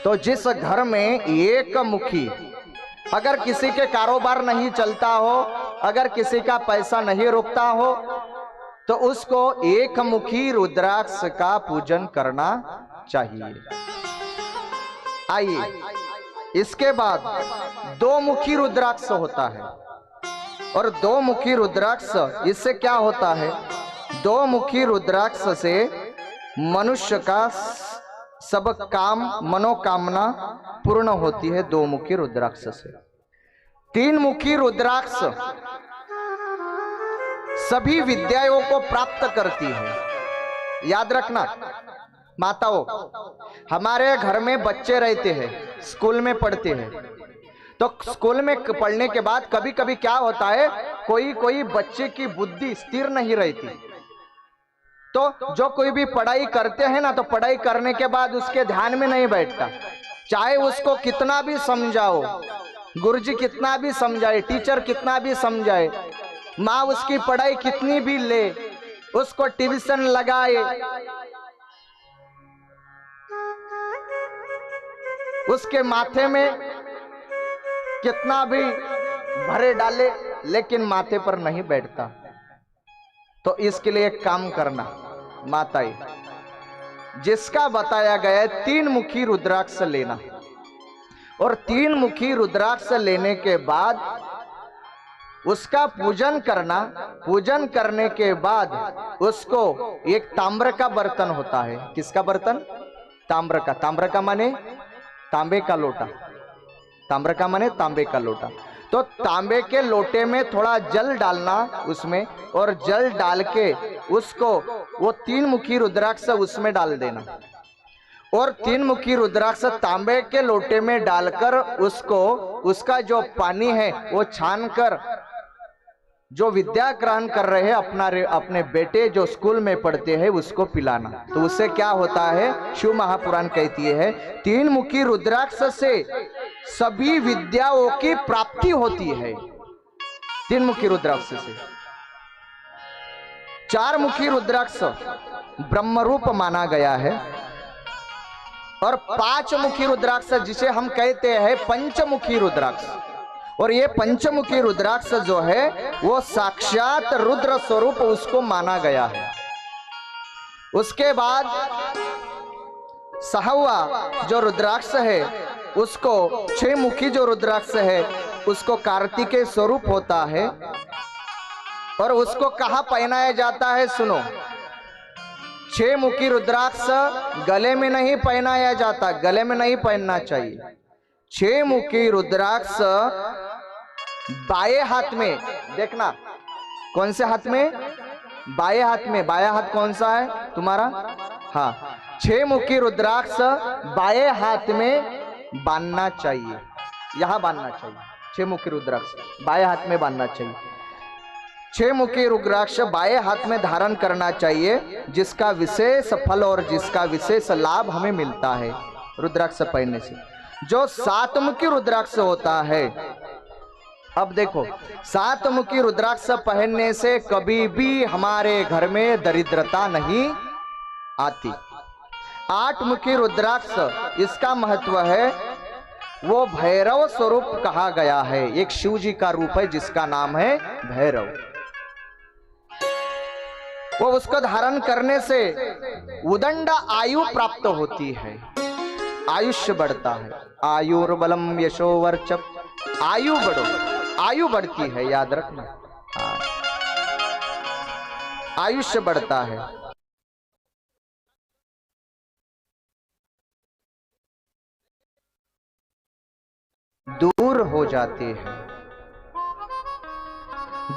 तो जिस घर में एक मुखी, अगर किसी के कारोबार नहीं चलता हो, अगर किसी का पैसा नहीं रुकता हो, तो उसको एक मुखी रुद्राक्ष का पूजन करना चाहिए। आइए, इसके बाद दो मुखी रुद्राक्ष होता है। और दो मुखी रुद्राक्ष, इससे क्या होता है? दो मुखी रुद्राक्ष से मनुष्य का सब काम मनोकामना पूर्ण होती है। दो मुखी रुद्राक्ष से। तीन मुखी रुद्राक्ष सभी विद्याओं को प्राप्त करती है। याद रखना माताओं, हमारे घर में बच्चे रहते हैं, स्कूल में पढ़ते हैं, तो स्कूल में पढ़ने के बाद कभी कभी क्या होता है, कोई कोई बच्चे की बुद्धि स्थिर नहीं रहती। तो जो कोई भी पढ़ाई करते हैं ना, तो पढ़ाई करने के बाद उसके ध्यान में नहीं बैठता। चाहे उसको कितना भी समझाओ, गुरुजी कितना भी समझाए, टीचर कितना भी समझाए, माँ उसकी पढ़ाई कितनी भी ले, उसको ट्यूशन लगाए, उसके माथे में कितना भी भरे डाले, लेकिन माथे पर नहीं बैठता। तो इसके लिए एक काम करना माताएं, जिसका बताया गया है तीन मुखी रुद्राक्ष लेना, और तीन मुखी रुद्राक्ष लेने के बाद उसका पूजन करना। पूजन करने के बाद उसको एक ताम्र का बर्तन होता है। किसका बर्तन? ताम्र का। ताम्र का माने तांबे का लोटा। ताम्र का माने तांबे का लोटा। तो तांबे के लोटे में थोड़ा जल डालना उसमें, और जल डाल के उसको वो तीन मुखी रुद्राक्ष उसमें डाल देना, और तीन मुखी रुद्राक्ष तांबे के लोटे में डालकर उसको, उसका जो पानी है वो छान कर जो विद्या ग्रहण कर रहे हैं अपने बेटे जो स्कूल में पढ़ते हैं उसको पिलाना। तो उससे क्या होता है, शिव महापुराण कहती है तीन मुखी रुद्राक्ष से सभी विद्याओं की प्राप्ति होती है। तीन मुखी रुद्राक्ष से। चार मुखी रुद्राक्ष ब्रह्मरूप माना गया है, और पांच मुखी रुद्राक्ष जिसे हम कहते हैं पंचमुखी रुद्राक्ष, और ये पंचमुखी रुद्राक्ष जो है वो साक्षात रुद्र स्वरूप उसको माना गया है। उसके बाद सहवा जो रुद्राक्ष है उसको, छह मुखी जो रुद्राक्ष है उसको कार्तिकेय स्वरूप होता है, और उसको कहाँ पहनाया जाता है? सुनो, छह मुखी रुद्राक्ष गले में नहीं पहनाया जाता, गले में नहीं पहनना चाहिए। छह मुखी रुद्राक्ष बाएं हाथ में, देखना कौन से हाथ में? बाएं हाथ में। बायां हाथ कौन सा है तुम्हारा? हाँ, छह मुखी रुद्राक्ष बाएं हाथ में बांधना चाहिए, यहां बांधना चाहिए। छह मुखी रुद्राक्ष बाएं हाथ में बांधना चाहिए। छह मुखी रुद्राक्ष बाएं हाथ में धारण करना चाहिए, जिसका विशेष फल और जिसका विशेष लाभ हमें मिलता है रुद्राक्ष पहनने से। जो सात मुखी रुद्राक्ष होता है, अब देखो, सात मुखी रुद्राक्ष पहनने से कभी भी हमारे घर में दरिद्रता नहीं आती। आठ मुखी रुद्राक्ष, इसका महत्व है वो भैरव स्वरूप कहा गया है। एक शिव जी का रूप है जिसका नाम है भैरव। वो उसको धारण करने से उदंड आयु प्राप्त होती है, आयुष्य बढ़ता है। आयुर्बलम यशोवर्चम, आयु बढ़ो, आयु बढ़ती है, याद रखना। आयुष्य बढ़ता है। दूर हो जाते हैं।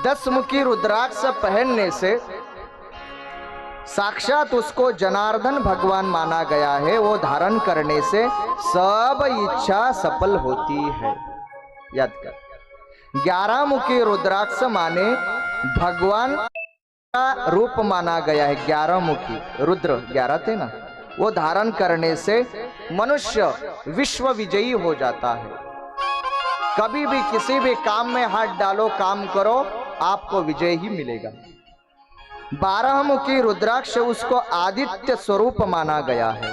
10 मुखी रुद्राक्ष पहनने से साक्षात उसको जनार्दन भगवान माना गया है। वो धारण करने से सब इच्छा सफल होती है। याद कर, 11 मुखी रुद्राक्ष माने भगवान का रूप माना गया है। 11 मुखी रुद्र, 11 थे ना, वो धारण करने से मनुष्य विश्व विजयी हो जाता है। कभी भी किसी भी काम में हाथ डालो, काम करो, आपको विजय ही मिलेगा। 12 मुखी रुद्राक्ष उसको आदित्य स्वरूप माना गया है।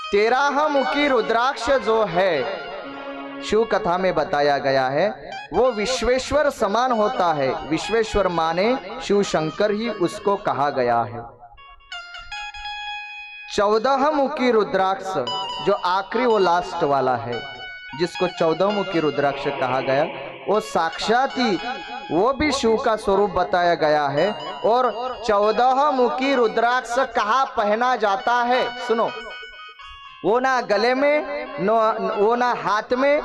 13 मुखी रुद्राक्ष जो है शिव कथा में बताया गया है, वो विश्वेश्वर समान होता है। विश्वेश्वर माने शिव शंकर ही उसको कहा गया है। 14 मुखी रुद्राक्ष जो आखिरी वो लास्ट वाला है, जिसको 14 मुखी रुद्राक्ष कहा गया, वो साक्षात ही वो भी शिव का स्वरूप बताया गया है। और 14 मुखी रुद्राक्ष कहाँ पहना जाता है? सुनो, वो ना गले में वो ना हाथ में,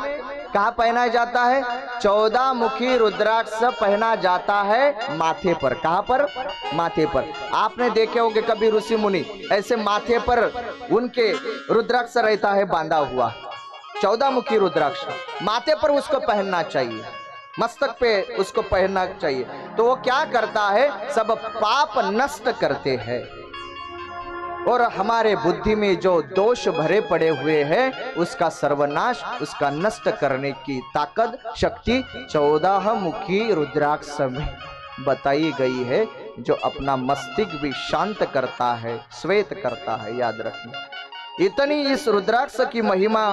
कहाँ पहना जाता है? 14 मुखी रुद्राक्ष पहना जाता है माथे पर। कहाँ पर? माथे पर। आपने देखे होंगे कभी ऋषि मुनि ऐसे माथे पर उनके रुद्राक्ष रहता है बांधा हुआ। 14 मुखी रुद्राक्ष माथे पर उसको पहनना चाहिए, मस्तक पे उसको पहनना चाहिए। तो वो क्या करता है? सब पाप नष्ट करते हैं और हमारे बुद्धि में जो दोष भरे पड़े हुए हैं उसका सर्वनाश, उसका नष्ट करने की ताकत, शक्ति 14 मुखी रुद्राक्ष में बताई गई है, जो अपना मस्तिष्क भी शांत करता है, श्वेत करता है। याद रखना, इतनी इस रुद्राक्ष की महिमा